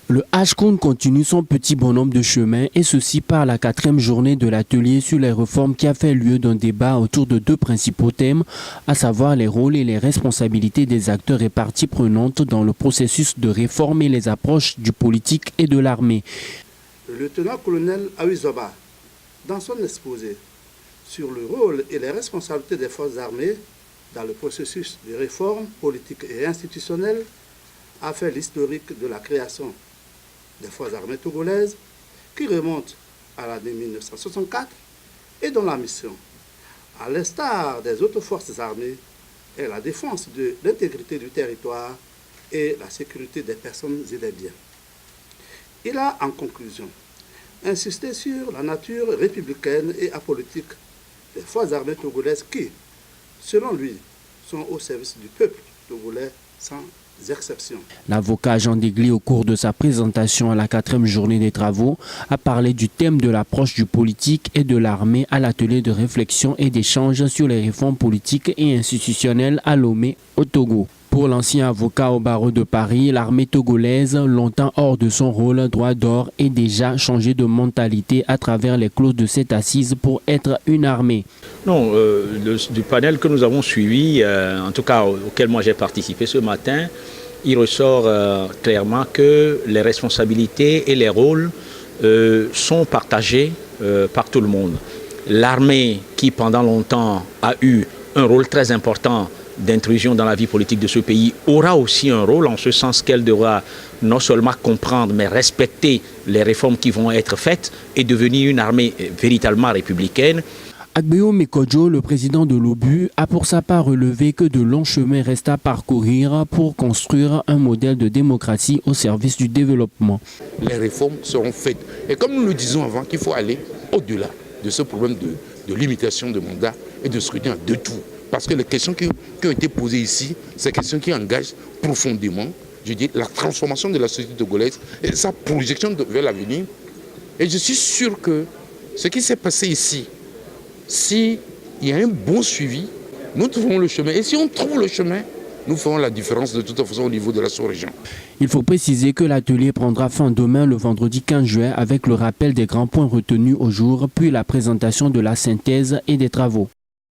Le Ashkound continue son petit bonhomme de chemin et ceci par la 4e journée de l'atelier sur les réformes qui a fait lieu d'un débat autour de deux principaux thèmes, à savoir les rôles et les responsabilités des acteurs et parties prenantes dans le processus de réforme et les approches du politique et de l'armée. Le lieutenant-colonel Awizoba, dans son exposé sur le rôle et les responsabilités des forces armées dans le processus de réforme politique et institutionnelle, a fait l'historique de la création des forces armées togolaises qui remonte à l'année 1964 et dont la mission, à l'instar des autres forces armées, est la défense de l'intégrité du territoire et la sécurité des personnes et des biens. Il a, en conclusion, insisté sur la nature républicaine et apolitique des forces armées togolaises qui, selon lui, sont au service du peuple togolais sans exception. L'avocat Jean Degli, au cours de sa présentation à la 4e journée des travaux, a parlé du thème de l'approche du politique et de l'armée à l'atelier de réflexion et d'échange sur les réformes politiques et institutionnelles à Lomé, au Togo. Pour l'ancien avocat au barreau de Paris, l'armée togolaise, longtemps hors de son rôle droit d'or, est déjà changé de mentalité à travers les clauses de cette assise pour être une armée. Non, du panel que nous avons suivi, en tout cas auquel moi j'ai participé ce matin, il ressort clairement que les responsabilités et les rôles sont partagés par tout le monde. L'armée qui pendant longtemps a eu un rôle très important d'intrusion dans la vie politique de ce pays aura aussi un rôle en ce sens qu'elle devra non seulement comprendre mais respecter les réformes qui vont être faites et devenir une armée véritablement républicaine. Agbeo Mekodjo, le président de l'OBU, a pour sa part relevé que de longs chemins restent à parcourir pour construire un modèle de démocratie au service du développement. Les réformes seront faites. Et comme nous le disons avant, qu'il faut aller au-delà de ce problème de limitation de mandat et de scrutin de tout. Parce que les questions qui ont été posées ici, c'est des questions qui engagent profondément, je dis, la transformation de la société togolaise et sa projection vers l'avenir. Et je suis sûr que ce qui s'est passé ici, s'il y a un bon suivi, nous trouverons le chemin. Et si on trouve le chemin, nous ferons la différence de toute façon au niveau de la sous-région. Il faut préciser que l'atelier prendra fin demain le vendredi 15 juin avec le rappel des grands points retenus au jour, puis la présentation de la synthèse et des travaux.